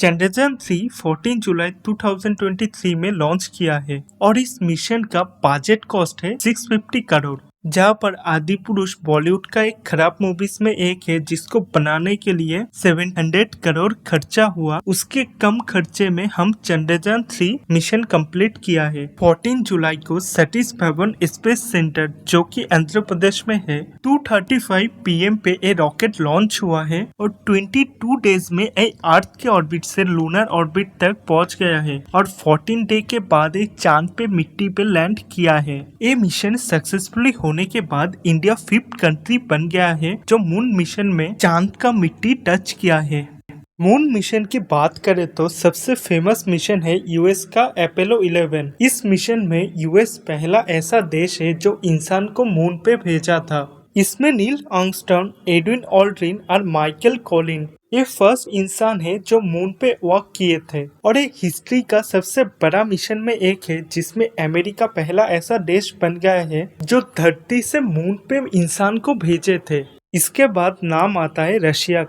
चंद्रयान 3 14 जुलाई 2023 में लॉन्च किया है और इस मिशन का बजट कॉस्ट है 650 करोड़। जहां पर आदि पुरुष बॉलीवुड का एक खराब मूवीज में एक है जिसको बनाने के लिए 700 करोड़ खर्चा हुआ, उसके कम खर्चे में हम चंद्रयान 3 मिशन कंप्लीट किया है। 14 जुलाई को सतीश धवन स्पेस सेंटर जो कि आंध्र प्रदेश में है 2:35 PM पे ये रॉकेट लॉन्च हुआ है और 22 डेज में अर्थ के ऑर्बिट से लूनर ऑर्बिट तक पहुंच गया है और 14 डे के बाद एक चांद पे मिट्टी पे लैंड किया है। ये मिशन सक्सेसफुली होने के बाद इंडिया 5th कंट्री बन गया है जो मून मिशन में चांद का मिट्टी टच किया है। मून मिशन की बात करें तो सबसे फेमस मिशन है यूएस का अपोलो 11। इस मिशन में यूएस पहला ऐसा देश है जो इंसान को मून पे भेजा था। इसमें नील आर्मस्ट्रांग, एडविन ऑल्ड्रिन और माइकल कॉलिन ये फर्स्ट इंसान है जो मून पे वॉक किए थे और ये हिस्ट्री का सबसे बड़ा मिशन में एक है जिसमें अमेरिका पहला ऐसा देश बन गया है जो धरती से मून पे इंसान को भेजे थे। इसके बाद नाम आता है रशिया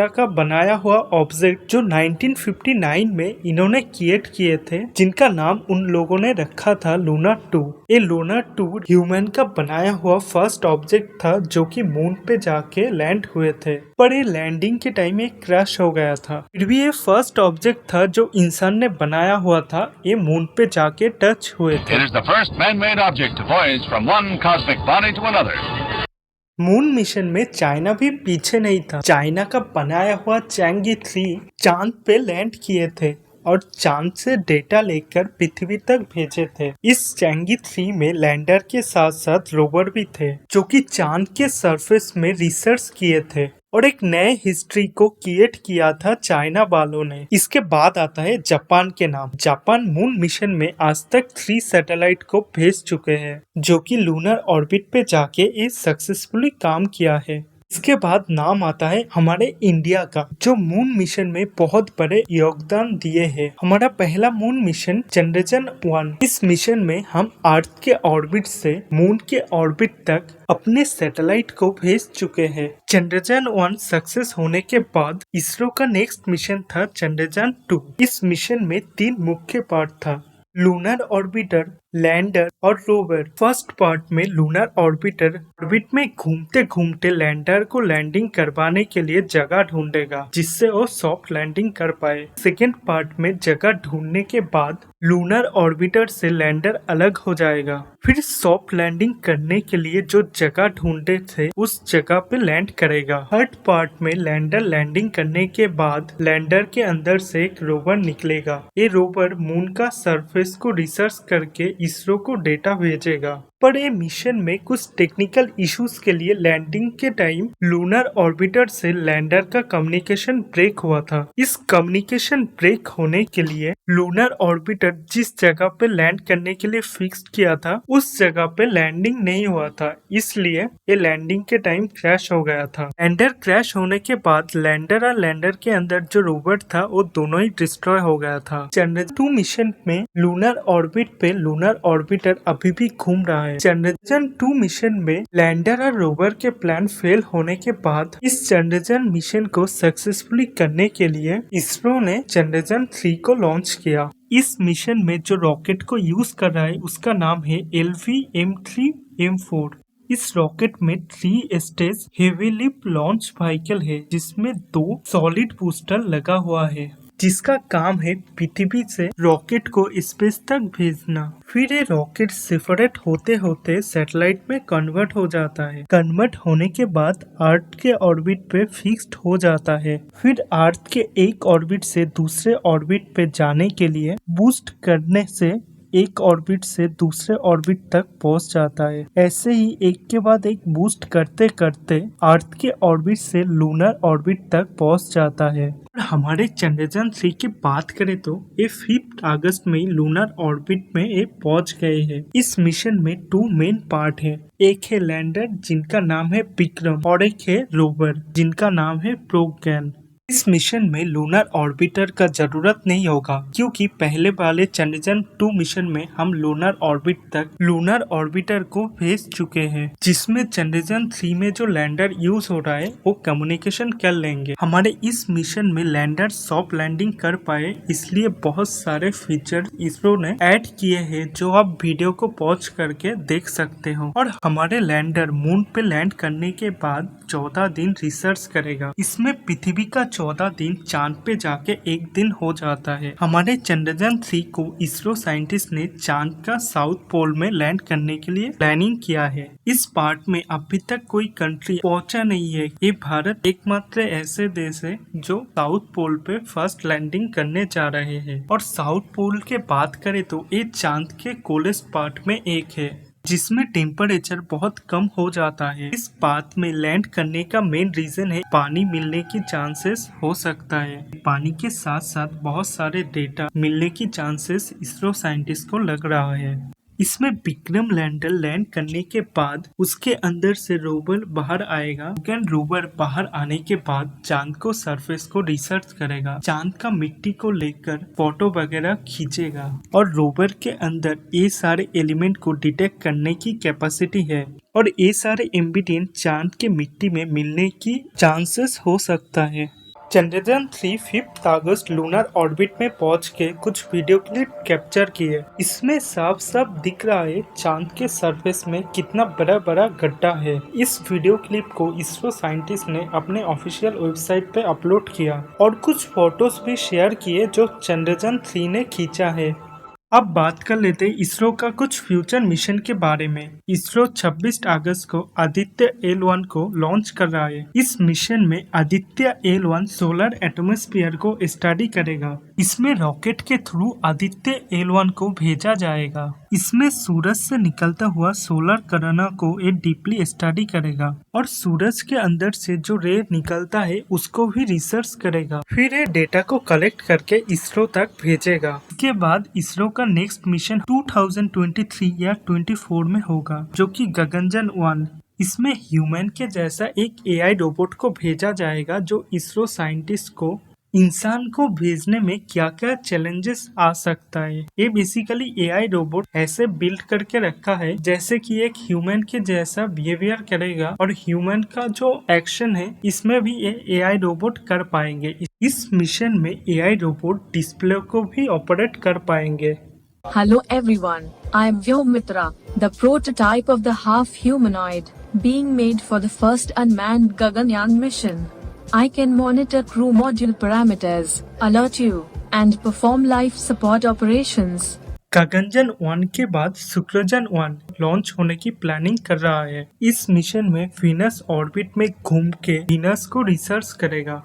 का बनाया हुआ ऑब्जेक्ट जो 1959 में इन्होंने क्रिएट किए थे, जिनका नाम उन लोगों ने रखा था लूना 2। ये लूना 2 ह्यूमन का बनाया हुआ फर्स्ट ऑब्जेक्ट था जो कि मून पे जाके लैंड हुए थे, पर ये लैंडिंग के टाइम एक क्रैश हो गया था। फिर भी ये फर्स्ट ऑब्जेक्ट था जो इंसान ने बनाया हुआ था, ये मून पे जाके टच हुए थे। It is the first man-made object to voyage from one cosmic body to another. Moon mission में चाइना भी पीछे नहीं था। चाइना का बनाया हुआ चैंगी 3 चांद पे लैंड किए थे और चांद से डेटा लेकर पृथ्वी तक भेजे थे। इस चैंगी 3 में लैंडर के साथ साथ रोवर भी थे जो कि चांद के सरफेस में रिसर्च किए थे और एक नए हिस्ट्री को क्रिएट किया था चाइना वालों ने। इसके बाद आता है जापान के नाम। जापान मून मिशन में आज तक 3 सैटेलाइट को भेज चुके हैं जो कि लूनर ऑर्बिट पे जाके ये सक्सेसफुली काम किया है। इसके बाद नाम आता है हमारे इंडिया का जो मून मिशन में बहुत बड़े योगदान दिए हैं। हमारा पहला मून मिशन चंद्रयान 1। इस मिशन में हम अर्थ के ऑर्बिट से मून के ऑर्बिट तक अपने सैटेलाइट को भेज चुके हैं। चंद्रयान 1 सक्सेस होने के बाद इसरो का नेक्स्ट मिशन था चंद्रयान 2। इस मिशन में 3 मुख्य पार्ट था, लूनर ऑर्बिटर, लैंडर और रोवर। फर्स्ट पार्ट में लूनर ऑर्बिटर ऑर्बिट में घूमते घूमते लैंडर को लैंडिंग करवाने के लिए जगह ढूंढेगा जिससे वो सॉफ्ट लैंडिंग कर पाए। सेकेंड पार्ट में जगह ढूंढने के बाद लूनर ऑर्बिटर से लैंडर अलग हो जाएगा, फिर सॉफ्ट लैंडिंग करने के लिए जो जगह ढूंढे थे उस जगह पे लैंड करेगा। थर्ड पार्ट में लैंडर लैंडिंग करने के बाद लैंडर के अंदर से एक रोवर निकलेगा। ये रोवर मून का सरफेस को रिसर्च करके इसरो को डेटा भेजेगा। पर ये मिशन में कुछ टेक्निकल इश्यूज के लिए लैंडिंग के टाइम लूनर ऑर्बिटर से लैंडर का कम्युनिकेशन ब्रेक हुआ था। इस कम्युनिकेशन ब्रेक होने के लिए लूनर ऑर्बिटर जिस जगह पे लैंड करने के लिए फिक्स किया था उस जगह पे लैंडिंग नहीं हुआ था, इसलिए ये लैंडिंग के टाइम क्रैश हो गया था। लैंडर क्रैश होने के बाद लैंडर और लैंडर के अंदर जो रोवर था वो दोनों ही डिस्ट्रॉय हो गया था। चंद्रयान 2 मिशन में लूनर ऑर्बिट पे लूनर ऑर्बिटर अभी भी घूम रहा है। चंद्रयान 2 मिशन में लैंडर और रोवर के प्लान फेल होने के बाद इस चंद्रयान मिशन को सक्सेसफुली करने के लिए इसरो ने चंद्रयान 3 को लॉन्च किया। इस मिशन में जो रॉकेट को यूज कर रहा है उसका नाम है LV-M3M4। इस रॉकेट में 3 stage heavy lift launch vehicle है जिसमें 2 सॉलिड बूस्टर लगा हुआ है जिसका काम है पृथ्वी से रॉकेट को स्पेस तक भेजना। फिर ये रॉकेट सेपरेट होते होते सैटेलाइट में कन्वर्ट हो जाता है। कन्वर्ट होने के बाद अर्थ के ऑर्बिट पे फिक्स्ड हो जाता है। फिर अर्थ के एक ऑर्बिट से दूसरे ऑर्बिट पे जाने के लिए बूस्ट करने से एक ऑर्बिट से दूसरे ऑर्बिट तक पहुंच जाता है। ऐसे ही एक के बाद एक बूस्ट करते करते अर्थ के ऑर्बिट से लूनर ऑर्बिट तक पहुंच जाता है। हमारे चंद्रयान 3 की बात करें तो ये 5 अगस्त में लूनर ऑर्बिट में ये पहुंच गए हैं। इस मिशन में 2 मेन पार्ट है, एक है लैंडर जिनका नाम है विक्रम और एक है रोवर जिनका नाम है प्रोगैन। इस मिशन में लूनर ऑर्बिटर का जरूरत नहीं होगा क्योंकि पहले वाले चंद्रयान 2 मिशन में हम लूनर ऑर्बिटर को भेज चुके हैं, जिसमें चंद्रयान 3 में जो लैंडर यूज हो रहा है वो कम्युनिकेशन कर लेंगे। हमारे इस मिशन में लैंडर सॉफ्ट लैंडिंग कर पाए, इसलिए बहुत सारे फीचर इसरो ने ऐड किए हैं जो आप वीडियो को पॉज करके देख सकते हो। और हमारे लैंडर मून पे लैंड करने के बाद 14 दिन रिसर्च करेगा। इसमें पृथ्वी का 14 दिन, चांद पे जाके एक दिन हो जाता है। हमारे चंद्रयान 3 को इसरो साइंटिस्ट ने चांद का साउथ पोल में लैंड करने के लिए प्लानिंग किया है। इस पार्ट में अभी तक कोई कंट्री पहुंचा नहीं है। ये भारत एकमात्र ऐसे देश है जो साउथ पोल पे फर्स्ट लैंडिंग करने जा रहे हैं। और साउथ पोल के बात करें तो ये चांद के कोलेस्ट पार्ट में एक है, जिसमें टेम्परेचर बहुत कम हो जाता है। इस पाथ में लैंड करने का मेन रीजन है पानी मिलने की चांसेस हो सकता है। पानी के साथ साथ बहुत सारे डेटा मिलने की चांसेस इसरो साइंटिस्ट को लग रहा है। इसमें विक्रम लैंडर लैंड करने के बाद उसके अंदर से रोवर बाहर आएगा। रोवर बाहर आने के बाद चांद को सरफेस को रिसर्च करेगा, चांद का मिट्टी को लेकर फोटो वगैरह खींचेगा। और रोवर के अंदर ये सारे एलिमेंट को डिटेक्ट करने की कैपेसिटी है और ये सारे इंग्रेडिएंट चांद के मिट्टी में मिलने की चांसेस हो सकता है। चंद्रयान 3 5 अगस्त लूनर ऑर्बिट में पहुंच के कुछ वीडियो क्लिप कैप्चर किए। इसमें साफ साफ दिख रहा है चांद के सरफेस में कितना बड़ा बड़ा गड्ढा है। इस वीडियो क्लिप को इसरो साइंटिस्ट ने अपने ऑफिशियल वेबसाइट पे अपलोड किया और कुछ फोटोज भी शेयर किए जो चंद्रयान 3 ने खींचा है। अब बात कर लेते हैं इसरो का कुछ फ्यूचर मिशन के बारे में। इसरो 26 अगस्त को आदित्य L1 को लॉन्च कर रहा है। इस मिशन में आदित्य L1 सोलर एटमॉस्फेयर को स्टडी करेगा। इसमें रॉकेट के थ्रू आदित्य L1 को भेजा जाएगा। इसमें सूरज से निकलता हुआ सोलर करंट को ये डीपली स्टडी करेगा और सूरज के अंदर से जो रे निकलता है उसको भी रिसर्च करेगा। फिर ये डेटा को कलेक्ट करके इसरो तक भेजेगा। इसके बाद इसरो का नेक्स्ट मिशन 2023 या 24 में होगा, जो कि गगनयान 1। इसमें ह्यूमन के जैसा एक AI रोबोट को भेजा जाएगा जो इसरो साइंटिस्ट को इंसान को भेजने में क्या क्या चैलेंजेस आ सकता है। ये बेसिकली AI रोबोट ऐसे बिल्ड करके रखा है जैसे कि एक ह्यूमन के जैसा बिहेवियर करेगा और ह्यूमन का जो एक्शन है इसमें भी ये AI रोबोट कर पाएंगे। इस मिशन में AI रोबोट डिस्प्ले को भी ऑपरेट कर पाएंगे। Hello everyone, I am Vyomitra, the prototype of the half-humanoid, being made for the first unmanned Gaganyaan mission. I can monitor crew module parameters, alert you, and perform life support operations. Gaganyaan 1 के बाद Shukrayaan 1 launch होने की planning कर रहा है। इस mission में Venus orbit में घूम के वीनस को रिसर्च करेगा।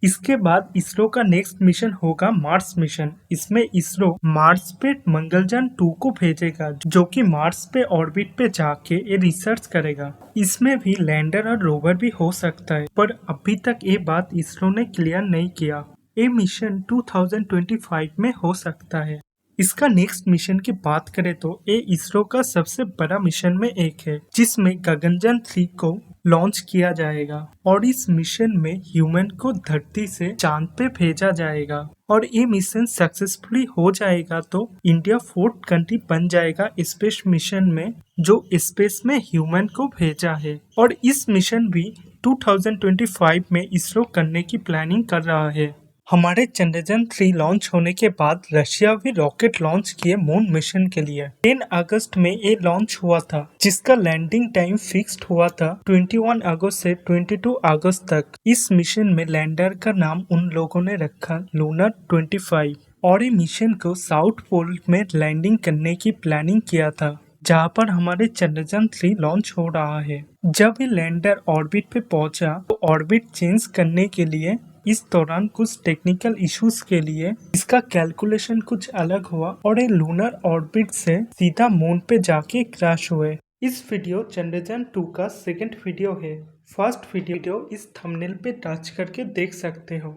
इसके बाद इसरो का नेक्स्ट मिशन होगा मार्स मिशन। इसमें इसरो मार्स पे मंगलयान 2 को भेजेगा जो कि मार्स पे ऑर्बिट पे जाके ये रिसर्च करेगा। इसमें भी लैंडर और रोवर भी हो सकता है, पर अभी तक ये बात इसरो ने क्लियर नहीं किया। ये मिशन 2025 में हो सकता है। इसका नेक्स्ट मिशन की बात करें तो ये इसरो का सबसे बड़ा मिशन में एक है, जिसमें गगनयान 3 को लॉन्च किया जाएगा और इस मिशन में ह्यूमन को धरती से चांद पे भेजा जाएगा। और ये मिशन सक्सेसफुली हो जाएगा तो इंडिया 4th कंट्री बन जाएगा स्पेस मिशन में जो स्पेस में ह्यूमन को भेजा है। और इस मिशन भी 2025 में इसरो करने की प्लानिंग कर रहा है। हमारे चंद्रयान 3 लॉन्च होने के बाद रशिया भी रॉकेट लॉन्च किए मून मिशन के लिए। 10 अगस्त में ये लॉन्च हुआ था, जिसका लैंडिंग टाइम फिक्स्ड हुआ था 21 अगस्त से 22 अगस्त तक। इस मिशन में लैंडर का नाम उन लोगों ने रखा लूनर 25 और ये मिशन को साउथ पोल में लैंडिंग करने की प्लानिंग किया था, जहाँ पर हमारे चंद्रयान 3 लॉन्च हो रहा है। जब ये लैंडर ऑर्बिट पे पहुंचा तो ऑर्बिट चेंज करने के लिए इस दौरान कुछ टेक्निकल इश्यूज के लिए इसका कैलकुलेशन कुछ अलग हुआ और ये लूनर ऑर्बिट से सीधा मून पे जाके क्रैश हुए। इस वीडियो चंद्रयान 2 का सेकंड वीडियो है। फर्स्ट वीडियो इस थंबनेल पे टच करके देख सकते हो।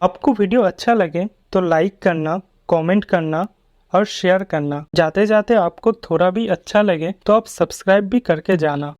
आपको वीडियो अच्छा लगे तो लाइक करना, कमेंट करना और शेयर करना। जाते जाते आपको थोड़ा भी अच्छा लगे तो आप सब्सक्राइब भी करके जाना।